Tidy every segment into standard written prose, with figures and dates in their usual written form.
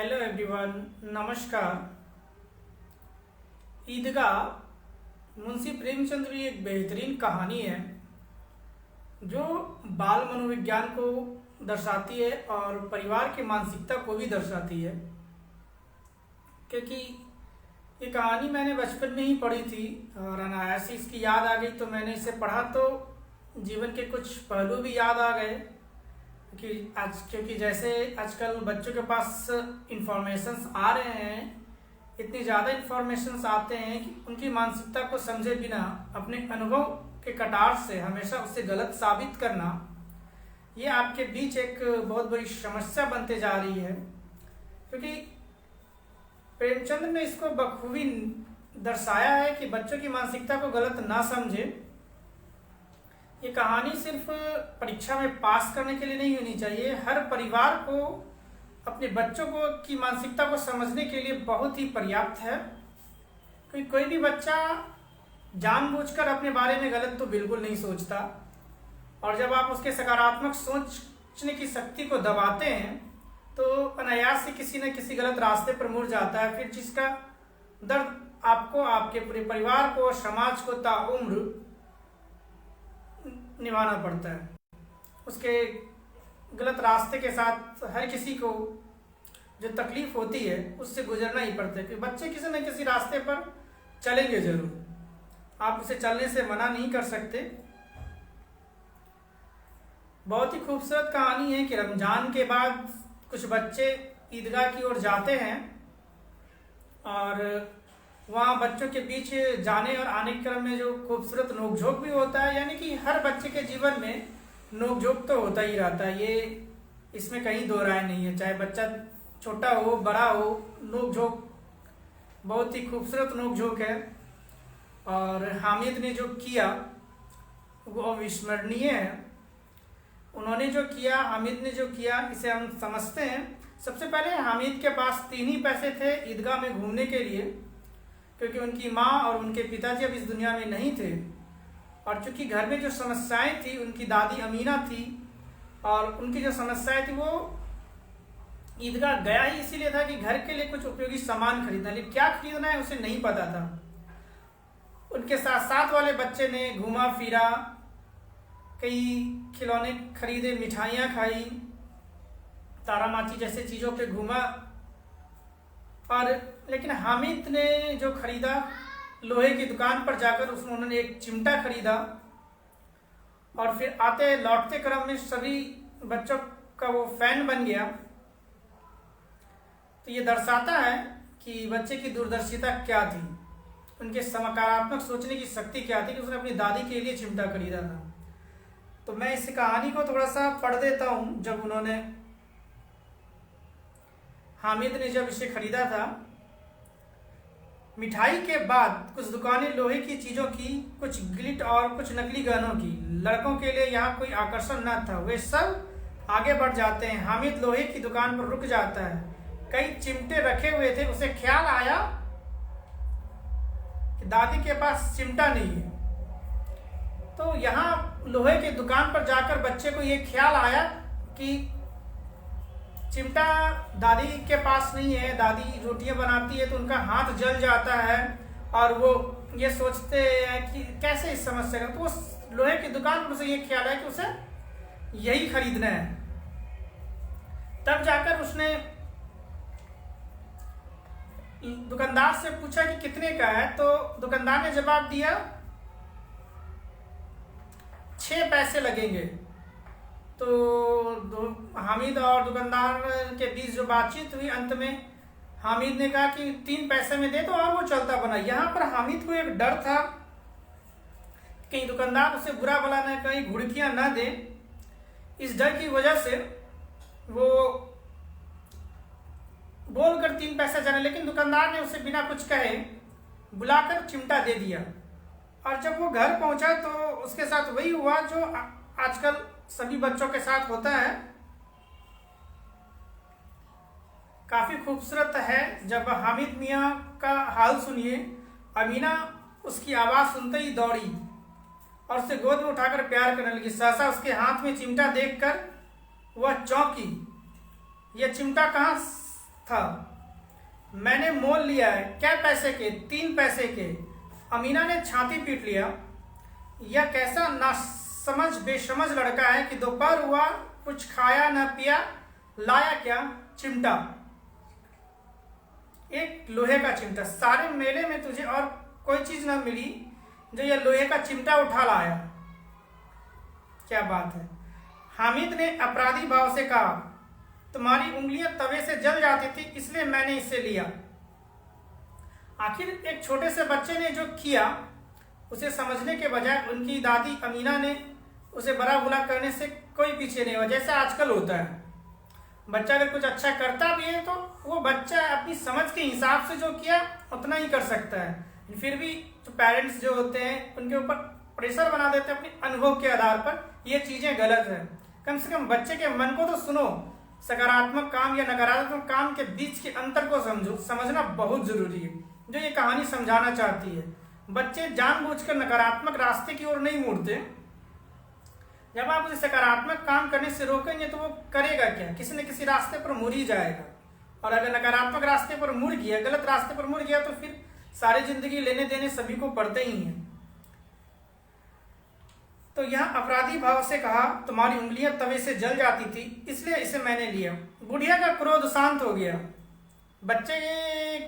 Hello everyone, नमस्कार। ईदगाह मुंशी प्रेमचंद की एक बेहतरीन कहानी है जो बाल मनोविज्ञान को दर्शाती है और परिवार की मानसिकता को भी दर्शाती है। क्योंकि ये कहानी मैंने बचपन में ही पढ़ी थी और अनायास ही इसकी याद आ गई, तो मैंने इसे पढ़ा तो जीवन के कुछ पहलू भी याद आ गए। क्योंकि जैसे आजकल बच्चों के पास इंफॉर्मेशंस आ रहे हैं, इतनी ज़्यादा इंफॉर्मेशंस आते हैं कि उनकी मानसिकता को समझे बिना अपने अनुभव के कटार से हमेशा उसे गलत साबित करना, ये आपके बीच एक बहुत बड़ी समस्या बनते जा रही है। क्योंकि प्रेमचंद ने इसको बखूबी दर्शाया है कि बच्चों की मानसिकता को गलत ना समझे। ये कहानी सिर्फ परीक्षा में पास करने के लिए नहीं होनी चाहिए, हर परिवार को अपने बच्चों को की मानसिकता को समझने के लिए बहुत ही पर्याप्त है। क्योंकि कोई भी बच्चा जानबूझकर अपने बारे में गलत तो बिल्कुल नहीं सोचता, और जब आप उसके सकारात्मक सोचने की शक्ति को दबाते हैं तो अनायास से किसी न किसी गलत रास्ते पर मुड़ जाता है, फिर जिसका दर्द आपको, आपके पूरे परिवार को, समाज को ताउम्र निभाना पड़ता है। उसके गलत रास्ते के साथ हर किसी को जो तकलीफ होती है उससे गुजरना ही पड़ता है। कि बच्चे किसी न किसी रास्ते पर चलेंगे जरूर, आप उसे चलने से मना नहीं कर सकते। बहुत ही खूबसूरत कहानी है कि रमजान के बाद कुछ बच्चे ईदगाह की ओर जाते हैं और वहाँ बच्चों के बीच जाने और आने के क्रम में जो खूबसूरत नोकझोंक भी होता है, यानी कि हर बच्चे के जीवन में नोकझोंक तो होता ही रहता है, ये इसमें कहीं दो राय नहीं है। चाहे बच्चा छोटा हो बड़ा हो, नोकझोंक बहुत ही खूबसूरत नोकझोंक है। और हामिद ने जो किया वो अविस्मरणीय है। उन्होंने जो किया, हामिद ने जो किया, इसे हम समझते हैं। सबसे पहले हामिद के पास 3 ही पैसे थे ईदगाह में घूमने के लिए, क्योंकि उनकी माँ और उनके पिताजी अब इस दुनिया में नहीं थे। और चूंकि घर में जो समस्याएं थी, उनकी दादी अमीना थी और उनकी जो समस्याएं थी, वो ईदगाह गया ही इसीलिए था कि घर के लिए कुछ उपयोगी सामान खरीदना, लेकिन क्या खरीदना है उसे नहीं पता था। उनके साथ साथ वाले बच्चे ने घूमा फिरा, कई खिलौने खरीदे, मिठाइयाँ खाई, तारामाची जैसे चीज़ों पे घूमा। और लेकिन हामिद ने जो खरीदा, लोहे की दुकान पर जाकर उसमें उन्होंने एक चिमटा खरीदा और फिर आते लौटते क्रम में सभी बच्चों का वो फैन बन गया। तो ये दर्शाता है कि बच्चे की दूरदर्शिता क्या थी, उनके सकारात्मक सोचने की शक्ति क्या थी कि उसने अपनी दादी के लिए चिमटा खरीदा था। तो मैं इस कहानी को थोड़ा सा पढ़ देता हूँ। जब उन्होंने, हामिद ने जब इसे खरीदा था, मिठाई के बाद कुछ दुकानें लोहे की चीज़ों की, कुछ गिलिट और कुछ नकली गहनों की। लड़कों के लिए यहाँ कोई आकर्षण न था, वे सब आगे बढ़ जाते हैं। हामिद लोहे की दुकान पर रुक जाता है, कई चिमटे रखे हुए थे। उसे ख्याल आया कि दादी के पास चिमटा नहीं है। तो यहाँ लोहे की दुकान पर जाकर बच्चे को ये ख्याल आया कि चिमटा दादी के पास नहीं है, दादी रोटियां बनाती है तो उनका हाथ जल जाता है और वो ये सोचते हैं कि कैसे इस समस्या का। तो उस लोहे की दुकान पर उसे ये ख्याल है कि उसे यही खरीदना है। तब जाकर उसने दुकानदार से पूछा कि कितने का है, तो दुकानदार ने जवाब दिया 6 पैसे लगेंगे। तो हामिद और दुकानदार के बीच जो बातचीत हुई, अंत में हामिद ने कहा कि 3 पैसे में दे दो, और वो चलता बना। यहाँ पर हामिद को एक डर था कहीं दुकानदार उसे बुरा भला न, कहीं घुड़कियां न दे। इस डर की वजह से वो बोलकर 3 पैसे जाने, लेकिन दुकानदार ने उसे बिना कुछ कहे बुलाकर चिमटा दे दिया। और जब वो घर पहुंचा तो उसके साथ वही हुआ जो आजकल सभी बच्चों के साथ होता है। काफी खूबसूरत है। जब हामिद मियाँ का हाल सुनिए, अमीना उसकी आवाज सुनते ही दौड़ी और उसे गोद में उठाकर प्यार करने लगी। सहसा उसके हाथ में चिमटा देखकर वह चौंकी। यह चिमटा कहाँ था, मैंने मोल लिया है। क्या पैसे के? 3 पैसे के। अमीना ने छाती पीट लिया। यह कैसा नासमझ बेशमझ लड़का है कि दोपहर हुआ, कुछ खाया न पिया, लाया क्या? चिमटा, एक लोहे का चिमटा। सारे मेले में तुझे और कोई चीज न मिली जो यह लोहे का चिमटा उठा लाया। क्या बात है। हामिद ने अपराधी भाव से कहा, तुम्हारी उंगलियां तवे से जल जाती थी, इसलिए मैंने इसे लिया। आखिर एक छोटे से बच्चे ने जो किया उसे समझने के बजाय उनकी दादी अमीना ने उसे बड़ा बुरा करने से कोई पीछे नहीं हुआ। जैसा आजकल होता है, बच्चा अगर कुछ अच्छा करता भी है तो वो बच्चा अपनी समझ के हिसाब से जो किया उतना ही कर सकता है। फिर भी जो पेरेंट्स जो होते हैं उनके ऊपर प्रेशर बना देते हैं अपने अनुभव के आधार पर। ये चीजें गलत है। कम से कम बच्चे के मन को तो सुनो। सकारात्मक काम या नकारात्मक काम के बीच के अंतर को समझो। समझना बहुत जरूरी है। जो ये कहानी समझाना चाहती है, बच्चे जानबूझकर नकारात्मक रास्ते की ओर नहीं मुड़ते। जब आप उसे सकारात्मक काम करने से रोकेंगे तो वो करेगा क्या? किसी न किसी रास्ते पर मुड़ ही जाएगा। और अगर नकारात्मक रास्ते पर मुड़ गया, गलत रास्ते पर मुड़ गया, तो फिर सारी जिंदगी लेने देने सभी को पड़ते ही हैं। तो यहाँ अपराधी भाव से कहा, तुम्हारी उंगलियां तवे से जल जाती थी, इसलिए इसे मैंने लिया। बुढ़िया का क्रोध शांत हो गया। बच्चे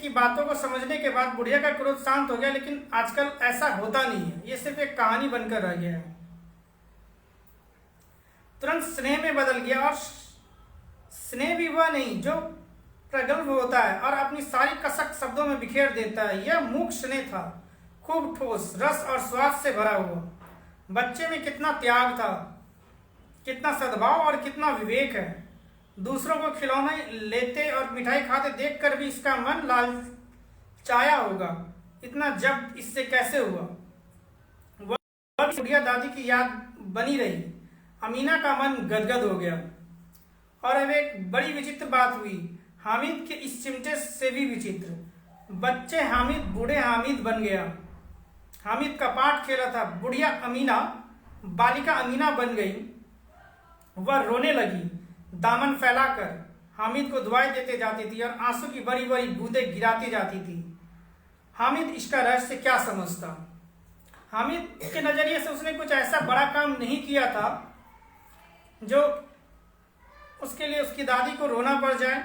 की बातों को समझने के बाद बुढ़िया का क्रोध शांत हो गया। लेकिन आजकल ऐसा होता नहीं है, ये सिर्फ एक कहानी बनकर रह गया है। तुरंत स्नेह में बदल गया। और स्नेह भी वह नहीं जो प्रगल्भ होता है और अपनी सारी कसक शब्दों में बिखेर देता है। यह मूक स्नेह था, खूब ठोस, रस और स्वाद से भरा हुआ। बच्चे में कितना त्याग था, कितना सद्भाव और कितना विवेक है। दूसरों को खिलौने लेते और मिठाई खाते देखकर भी इसका मन लालचाया होगा। इतना जब्त इससे कैसे हुआ? वह बुढ़िया दादी की याद बनी रही। अमीना का मन गदगद हो गया। और अब एक बड़ी विचित्र बात हुई, हामिद के इस चिमटे से भी विचित्र। बच्चे हामिद बूढ़े हामिद बन गया। हामिद का पाठ खेला था। बुढ़िया अमीना बालिका अमीना बन गई। वह रोने लगी, दामन फैलाकर हामिद को दुआएं देते जाती थी और आंसू की बड़ी बड़ी बूंदें गिराती जाती थी। हामिद इसका रहस्य क्या समझता? हामिद के नजरिए से उसने कुछ ऐसा बड़ा काम नहीं किया था जो उसके लिए उसकी दादी को रोना पड़ जाए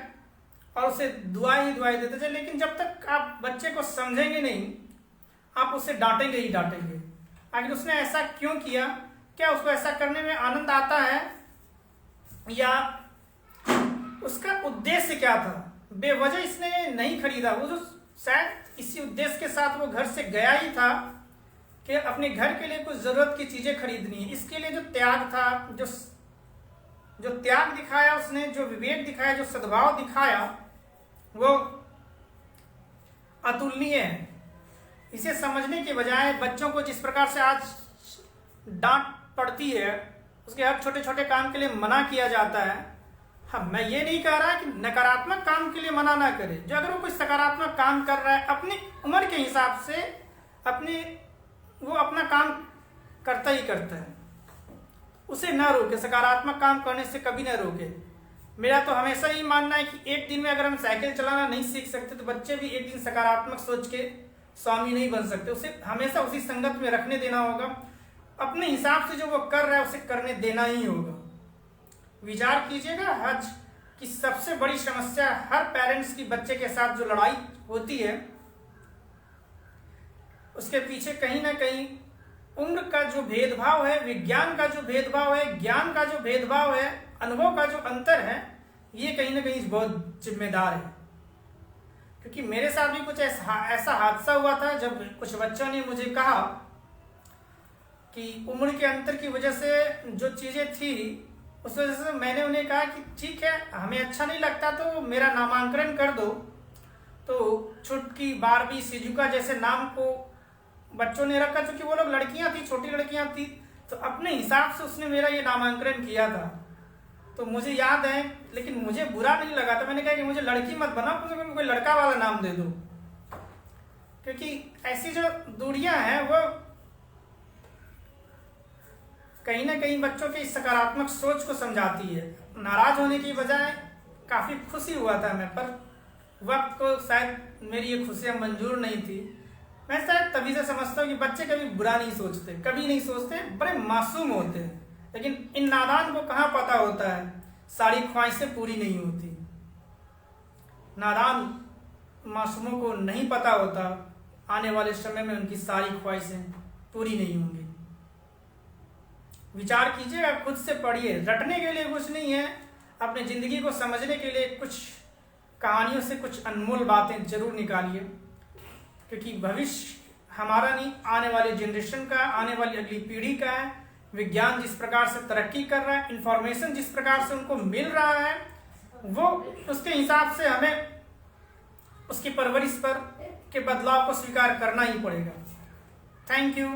और उसे दुआएं ही दुआएं देते जाए। लेकिन जब तक आप बच्चे को समझेंगे नहीं, आप उसे डांटेंगे ही डांटेंगे। आखिर उसने ऐसा क्यों किया? क्या उसको ऐसा करने में आनंद आता है या उसका उद्देश्य क्या था? बेवजह इसने नहीं खरीदा। वो जो शायद इसी उद्देश्य के साथ वो घर से गया ही था कि अपने घर के लिए कुछ जरूरत की चीजें खरीदनी है। इसके लिए जो त्याग था, जो त्याग दिखाया उसने, जो विवेक दिखाया, जो सद्भाव दिखाया, वो अतुलनीय है। इसे समझने के बजाय बच्चों को जिस प्रकार से आज डांट पड़ती है, उसके हर छोटे छोटे काम के लिए मना किया जाता है। हाँ, मैं ये नहीं कह रहा कि नकारात्मक काम के लिए मना ना करे। जो अगर वो कुछ सकारात्मक काम कर रहा है अपनी उम्र के हिसाब से, वो अपना काम करता ही करता है, उसे न रोके। सकारात्मक काम करने से कभी न रोके। मेरा तो हमेशा ही मानना है कि एक दिन में अगर हम साइकिल चलाना नहीं सीख सकते तो बच्चे भी एक दिन सकारात्मक सोच के स्वामी नहीं बन सकते। उसे हमेशा उसी संगत में रखने देना होगा। अपने हिसाब से जो वो कर रहा है उसे करने देना ही होगा। विचार कीजिएगा, हज की सबसे बड़ी समस्या हर पेरेंट्स की बच्चे के साथ जो लड़ाई होती है, उसके पीछे कहीं ना कहीं उम्र का जो भेदभाव है, विज्ञान का जो भेदभाव है, ज्ञान का जो भेदभाव है, अनुभव का जो अंतर है, ये कहीं ना कहीं बहुत जिम्मेदार है। क्योंकि मेरे साथ भी कुछ ऐसा हादसा हुआ था जब कुछ बच्चों ने मुझे कहा कि उम्र के अंतर की वजह से जो चीजें थी उस वजह से मैंने उन्हें कहा कि ठीक है, हमें अच्छा नहीं लगता तो मेरा नामांकन कर दो। तो छुटकी, बारबी, सिजुका जैसे नाम को बच्चों ने रखा। चूंकि वो लोग लड़कियां थी, छोटी लड़कियां थी, तो अपने हिसाब से उसने मेरा ये नामांकन किया था। तो मुझे याद है, लेकिन मुझे बुरा नहीं लगा। तो मैंने कहा कि मुझे लड़की मत बनाओ, मुझे कोई लड़का वाला नाम दे दो। क्योंकि ऐसी जो दूरियां हैं वो कहीं ना कहीं बच्चों की सकारात्मक सोच को समझाती है। नाराज होने की बजाय काफी खुशी हुआ था मैं, पर वक्त को शायद मेरी ये खुशियाँ मंजूर नहीं थी। मैं शायद तभी से समझता हूँ कि बच्चे कभी बुरा नहीं सोचते, कभी नहीं सोचते, बड़े मासूम होते हैं। लेकिन इन नादान को कहाँ पता होता है सारी ख्वाहिशें पूरी नहीं होती। नादान मासूमों को नहीं पता होता आने वाले समय में उनकी सारी ख्वाहिशें पूरी नहीं होंगी। विचार कीजिएगा, खुद से पढ़िए, रटने के लिए कुछ नहीं है, अपने ज़िंदगी को समझने के लिए कुछ कहानियों से कुछ अनमोल बातें जरूर निकालिए, क्योंकि भविष्य हमारा नहीं, आने वाली जनरेशन का, आने वाली अगली पीढ़ी का है। विज्ञान जिस प्रकार से तरक्की कर रहा है, इंफॉर्मेशन जिस प्रकार से उनको मिल रहा है, वो उसके हिसाब से हमें उसकी परवरिश पर के बदलाव को स्वीकार करना ही पड़ेगा। Thank you.